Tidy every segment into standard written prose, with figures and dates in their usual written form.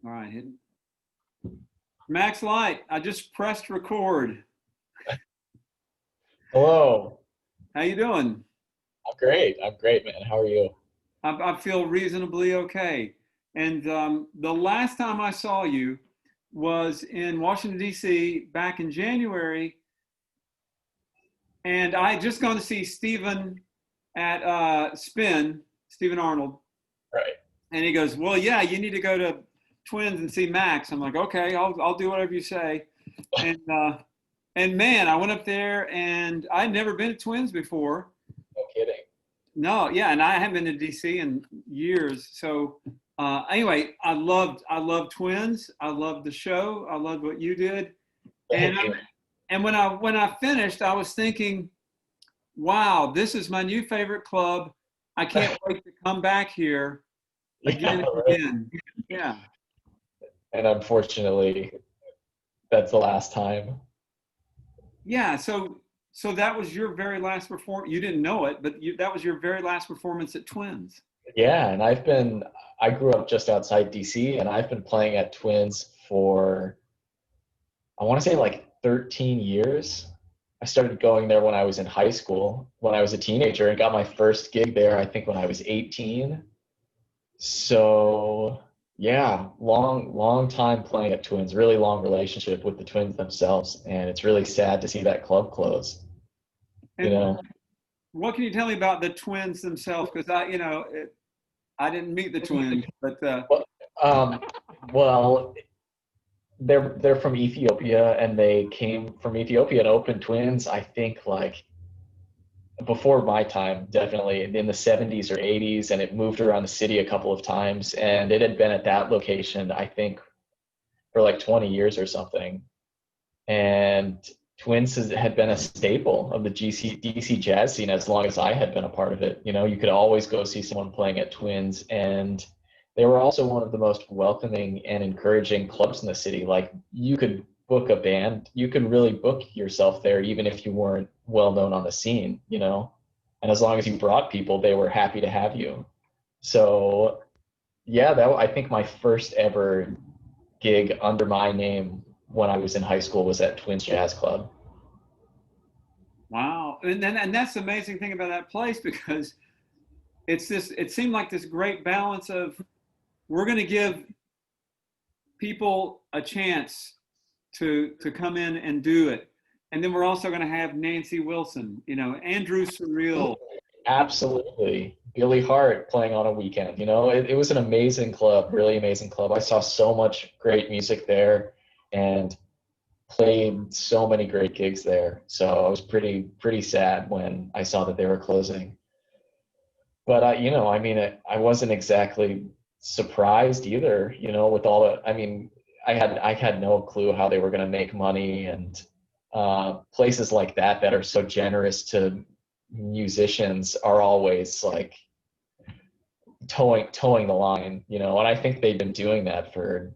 All right, hit Max Light. I just pressed record. Hello. How you doing? I'm great. I'm great, man. How are you? I feel reasonably okay. And the last time I saw you was in Washington D.C. back in January, and I had just gone to see Stephen at Stephen Arnold, Right. and he goes, "Well, yeah, you need to go to Twins and see Max." I'm like, "Okay, I'll do whatever you say." And and man, I went up there, and I'd never been to Twins before. No kidding. No, yeah, and I haven't been to DC in years. So anyway, I loved Twins. I loved the show. I loved what you did. And Thank you. and when I finished, I was thinking, wow, this is my new favorite club. I can't wait to come back here Yeah, again and right. again. Yeah. And unfortunately, that's the last time. Yeah. So that was your very last performance. You didn't know it, but that was your very last performance at Twins. Yeah, and I grew up just outside DC, and I've been playing at Twins for, I want to say like 13 years. I started going there when I was in high school, when I was a teenager, and got my first gig there, I think when I was 18. So yeah, long time playing at Twins, really long relationship with the Twins themselves, and it's really sad to see that club close. You And know, what can you tell me about the Twins themselves? Because I didn't meet the Twins, but Well, um, well, they're from Ethiopia, and they came from Ethiopia and opened Twins, I think like before my time, definitely in the 70s or 80s, and it moved around the city a couple of times, and it had been at that location, I think, for like 20 years or something. And had been a staple of the DC jazz scene as long as I had been a part of it. You know, you could always go see someone playing at Twins, and they were also one of the most welcoming and encouraging clubs in the city. Like you could book a band, you could really book yourself there even if you weren't well known on the scene, you know. And as long as you brought people, they were happy to have you. So yeah, I think my first ever gig under my name when I was in high school was at Twins Jazz Club. wow. And that's the amazing thing about that place because it seemed like this great balance of we're going to give people a chance to come in and do it. And then we're also going to have Nancy Wilson, Andrew Surreal. Absolutely. Billy Hart playing on a weekend. You know, it was an amazing club, really amazing club. I saw so much great music there and played so many great gigs there. So I was pretty sad when I saw that they were closing. But I mean, I wasn't exactly surprised either, you know, with all the, I mean, I had no clue how they were going to make money, and places like that are so generous to musicians are always like towing the line, you know, and I think they've been doing that for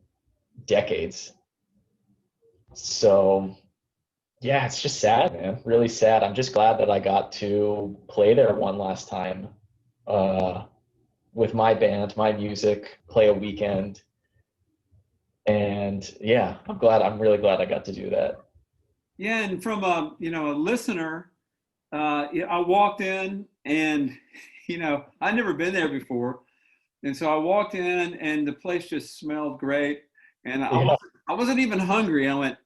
decades. So yeah, it's just sad, man. Really sad. I'm just glad that I got to play there one last time, uh, with my band, my music, play a weekend. And yeah, I'm really glad I got to do that. Yeah, and from a listener, yeah, I walked in and I'd never been there before, and so I walked in and the place just smelled great, and Yeah, I wasn't even hungry. I went,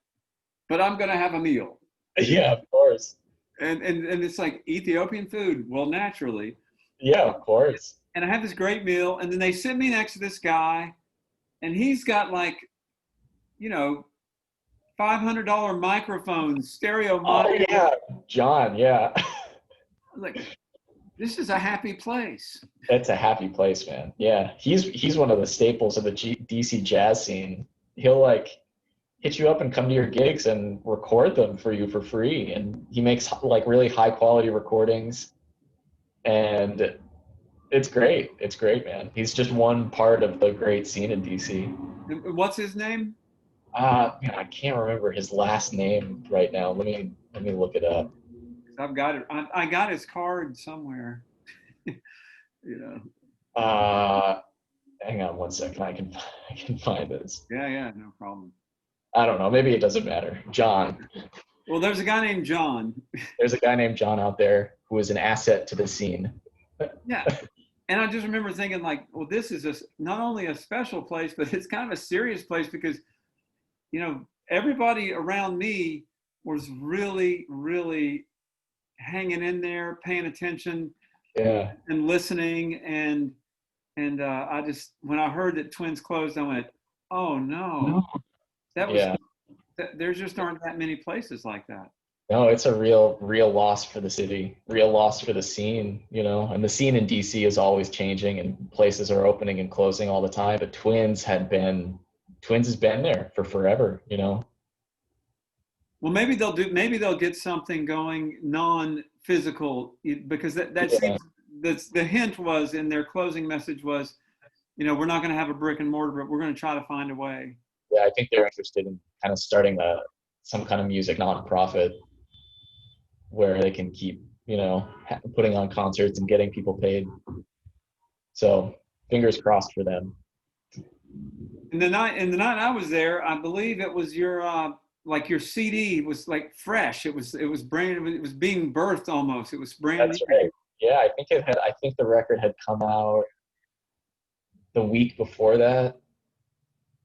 but I'm gonna have a meal, yeah, of course. and it's like Ethiopian food. Well, naturally, Yeah, of course. and I had this great meal, and then they sit me next to this guy, and he's got like you know $500 microphones, stereo mic. Oh yeah, John, yeah. Like, this is a happy place. It's a happy place, man. Yeah, he's one of the staples of the DC jazz scene. He'll like hit you up and come to your gigs and record them for you for free, and he makes like really high quality recordings, and it's great. It's great, man. He's just one part of the great scene in DC. And what's his name? Man, I can't remember his last name right now. Let me look it up. 'Cause I've got it. I got his card somewhere. you know. Uh, hang on one second. I can find this. Yeah, no problem. I don't know. Maybe it doesn't matter. John. Well, there's a guy named John. There's a guy named John out there who is an asset to the scene. Yeah. And I just remember thinking like, well, this is not only a special place, but it's kind of a serious place because, you know, everybody around me was really, really hanging in there, paying attention Yeah. and listening. And I just, when I heard that Twins closed, I went, oh no, that was, Yeah. there just aren't that many places like that. No, it's a real loss for the city, real loss for the scene, you know. And the scene in DC is always changing, and places are opening and closing all the time. But Twins has been there for forever, you know. Well, maybe they'll get something going non-physical because that Yeah, seems that's the hint was in their closing message was, you know, we're not going to have a brick and mortar, but we're going to try to find a way. yeah. I think they're interested in kind of starting some kind of music nonprofit where they can keep, you know, putting on concerts and getting people paid. So fingers crossed for them. And the night I was there, I believe it was your like your CD was like fresh. It was brand. It was being birthed almost. It was brand That's new. right. Yeah, I think it had. I think the record had come out the week before that.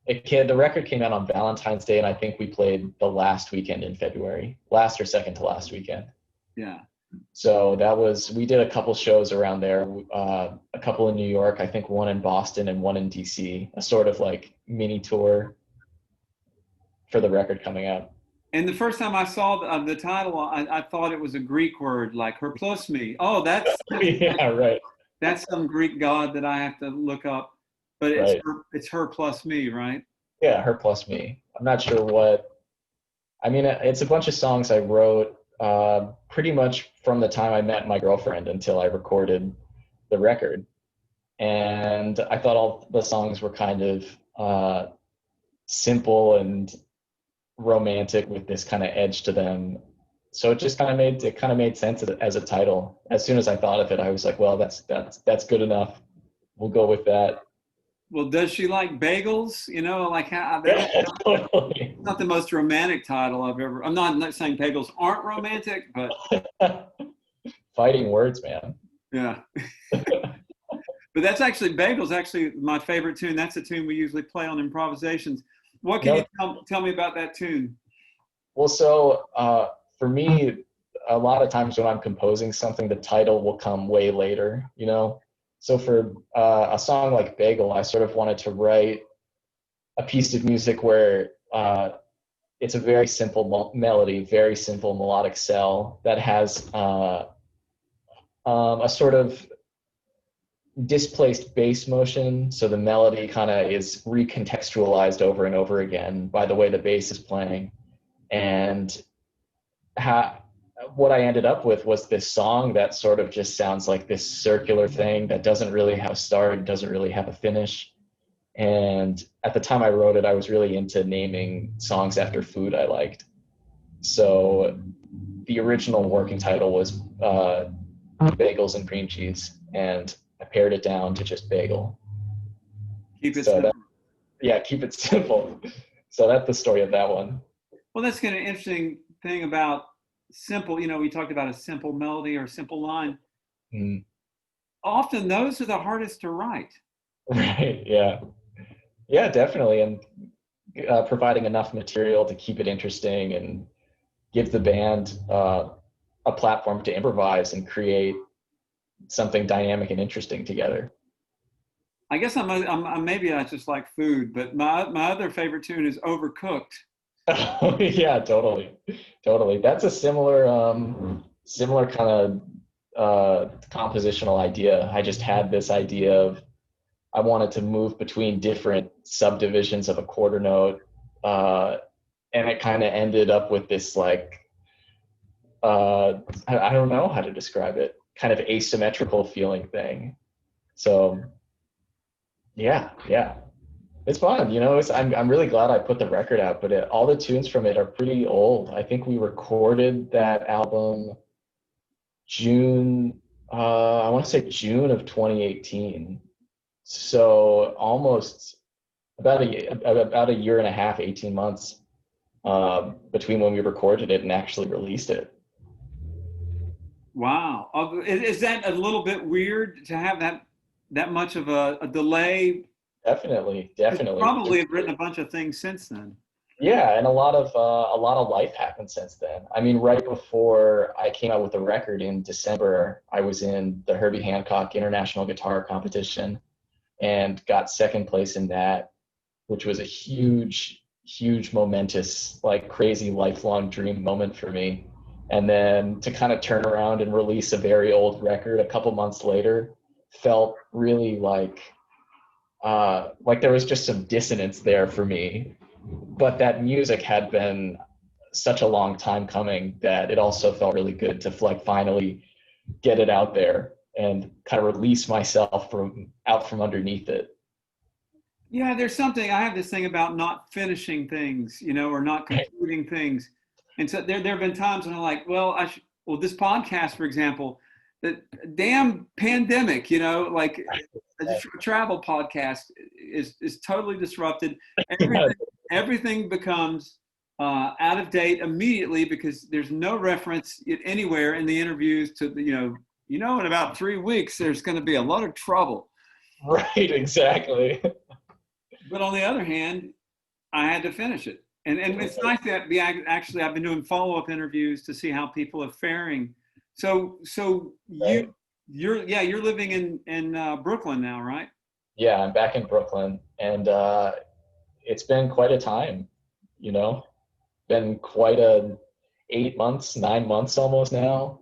The record came out on Valentine's Day, and I think we played the last weekend in February, last or second to last weekend. Yeah. So we did a couple shows around there, a couple in New York, I think one in Boston and one in DC, a sort of like mini tour for the record coming out. And the first time I saw the title, I thought it was a Greek word like her plus me. Oh, Yeah, right, that's some Greek god that I have to look up. But right. it's her plus me, right? Yeah, her plus me. I'm not sure I mean, it's a bunch of songs I wrote pretty much from the time I met my girlfriend until I recorded the record. And I thought all the songs were kind of simple and romantic with this kind of edge to them. So it just kind of made sense as a title. As soon as I thought of it, I was like, well, that's good enough. We'll go with that. Well, does she like bagels? You know, like how Yeah, totally. not the most romantic title I've ever. I'm not saying bagels aren't romantic, but Fighting words, man. yeah. But that's actually bagels. Actually, my favorite tune. That's a tune we usually play on improvisations. What can No, you tell me about that tune? well, so for me, a lot of times when I'm composing something, the title will come way later, you know? So for a song like Bagel, I sort of wanted to write a piece of music where it's a very simple melody, very simple melodic cell that has a sort of displaced bass motion. So the melody kind of is recontextualized over and over again by the way the bass is playing. And what I ended up with was this song that sort of just sounds like this circular thing that doesn't really have a start, doesn't really have a finish. And at the time I wrote it, I was really into naming songs after food I liked. So the original working title was Bagels and Cream Cheese, and I pared it down to just Bagel. Keep it So simple. keep it simple. So that's the story of that one. Well, that's kind of interesting thing about simple. You know, we talked about a simple melody or a simple line. Mm. Often those are the hardest to write. Right. Yeah. Yeah, definitely. And providing enough material to keep it interesting and give the band a platform to improvise and create something dynamic and interesting together. I guess I'm maybe I just like food, but my other favorite tune is Overcooked. Oh, yeah, totally. That's a similar kind of compositional idea. I just had this idea of I wanted to move between different subdivisions of a quarter note, and it kind of ended up with this like I don't know how to describe it, kind of asymmetrical feeling thing. So yeah, it's fun, you know. I'm really glad I put the record out, but all the tunes from it are pretty old. I think we recorded that album June, I want to say June of 2018. So almost about a year and a half, 18 months between when we recorded it and actually released it. Wow. Is that a little bit weird to have that much of a delay? Definitely, 'Cause you definitely. probably have written a bunch of things since then. Yeah, and a lot of life happened since then. I mean, right before I came out with the record in December, I was in the Herbie Hancock International Guitar Competition and got second place in that, which was a huge, huge, momentous, like crazy lifelong dream moment for me. And then to kind of turn around and release a very old record a couple months later felt really like there was just some dissonance there for me. But that music had been such a long time coming that it also felt really good to like finally get it out there and kind of release myself from out from underneath it. Yeah, there's something. I have this thing about not finishing things, or not concluding things. And so there have been times when I'm like, well, well, this podcast, for example, the damn pandemic, like a travel podcast is totally disrupted. Everything becomes out of date immediately because there's no reference anywhere in the interviews to in about 3 weeks there's going to be a lot of trouble. Right, exactly. But on the other hand, I had to finish it. And it's nice that actually I've been doing follow-up interviews to see how people are faring. So Right. you're living in Brooklyn now, right? Yeah, I'm back in Brooklyn, and it's been quite a time, you know, been quite a 8 months, 9 months almost now.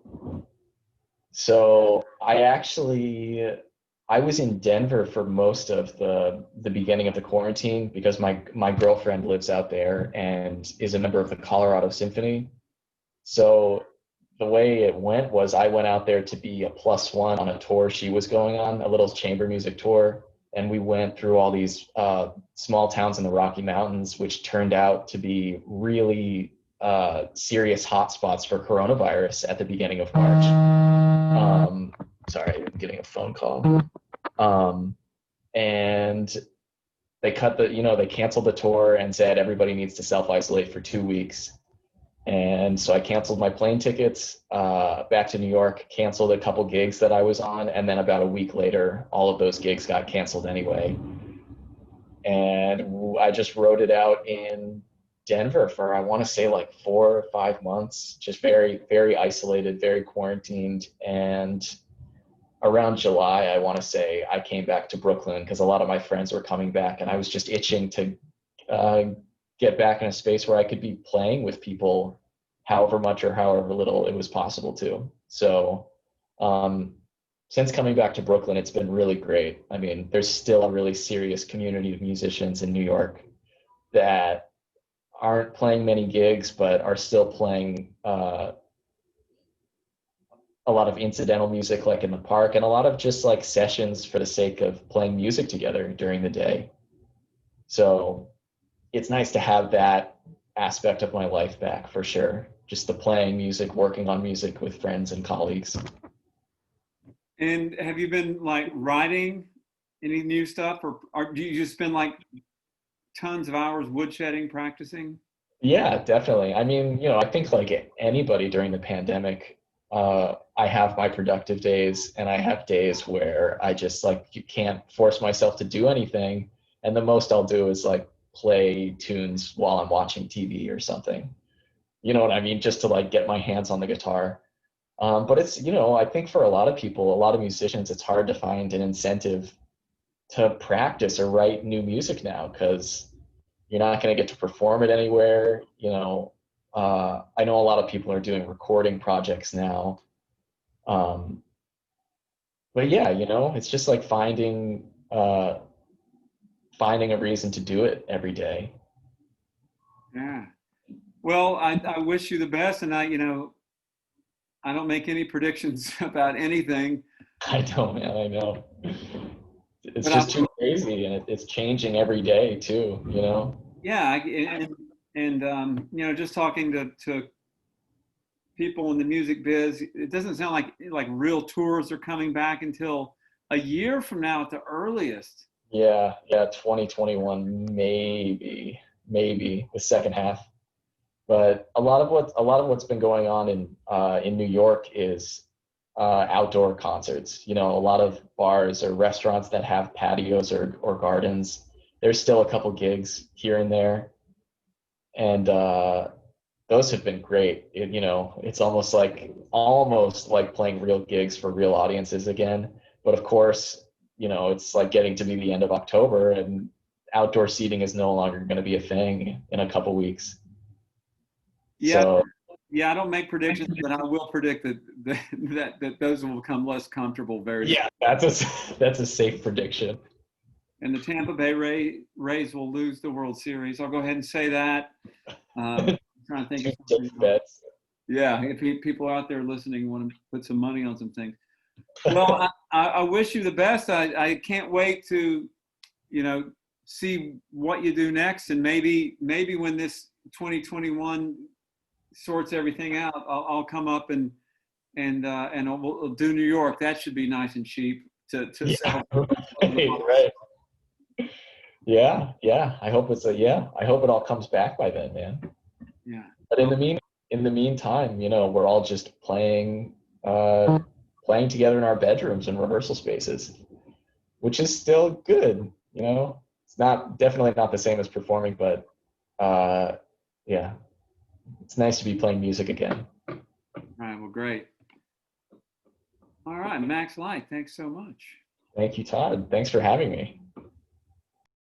So I was in Denver for most of the beginning of the quarantine because my girlfriend lives out there and is a member of the Colorado Symphony. So the way it went was I went out there to be a plus one on a tour she was going on, a little chamber music tour, and we went through all these small towns in the Rocky Mountains, which turned out to be really serious hotspots for coronavirus at the beginning of March. Sorry, I'm getting a phone call. Um, and they canceled the tour and said everybody needs to self-isolate for 2 weeks. And so I canceled my plane tickets back to New York, canceled a couple gigs that I was on, and then about a week later, all of those gigs got canceled anyway. And I just wrote it out in Denver for, I want to say, like 4 or 5 months, just very, very isolated, very quarantined. And around July, I want to say, I came back to Brooklyn because a lot of my friends were coming back, and I was just itching to uh, get back in a space where I could be playing with people, however much or however little it was possible to. So, um, since coming back to Brooklyn, it's been really great. I mean, there's still a really serious community of musicians in New York that aren't playing many gigs, but are still playing a lot of incidental music like in the park and a lot of just like sessions for the sake of playing music together during the day. So it's nice to have that aspect of my life back for sure. Just the playing music, working on music with friends and colleagues. And have you been like writing any new stuff, or do you just spend like tons of hours woodshedding practicing? Yeah, definitely. I mean, I think like anybody during the pandemic, I have my productive days and I have days where I just like you can't force myself to do anything. And the most I'll do is like play tunes while I'm watching TV or something. You know what I mean? Just to like get my hands on the guitar. But it's, I think for a lot of people, a lot of musicians, it's hard to find an incentive to practice or write new music now because you're not going to get to perform it anywhere. I know a lot of people are doing recording projects now. Um, but yeah, it's just like finding a reason to do it every day. Yeah. Well, I wish you the best, and I don't make any predictions about anything, I know, man. I know. It's but I just too crazy, and it's changing every day too. yeah, and just talking to people in the music biz, it doesn't sound like real tours are coming back until a year from now at the earliest. Yeah, 2021, maybe the second half. But a lot of what's been going on in New York is outdoor concerts. You know, a lot of bars or restaurants that have patios or gardens. There's still a couple gigs here and there, and those have been great. You know, it's almost like playing real gigs for real audiences again. But of course, you know, it's like getting to be the end of October, and outdoor seating is no longer going to be a thing in a couple weeks. Yeah, So yeah. I don't make predictions, but I will predict that those will become less comfortable very soon. yeah, that's a safe prediction. And the Tampa Bay Rays will lose the World Series. I'll go ahead and say that. I'm trying to think Two of safe something else. bets. Yeah, if people out there listening want to put some money on some things. Well, I wish you the best. I can't wait to, you know, see what you do next, and maybe when this 2021 sorts everything out, I'll come up and we'll do New York. That should be nice and cheap to Yeah, sell. right. Yeah. I hope it all comes back by then, man. Yeah. But in the meantime, you know, we're all just playing together in our bedrooms and rehearsal spaces, which is still good. You know, it's definitely not the same as performing, but yeah, it's nice to be playing music again. All right. Well, great. All right, Max Light. Thanks so much. Thank you, Todd. Thanks for having me.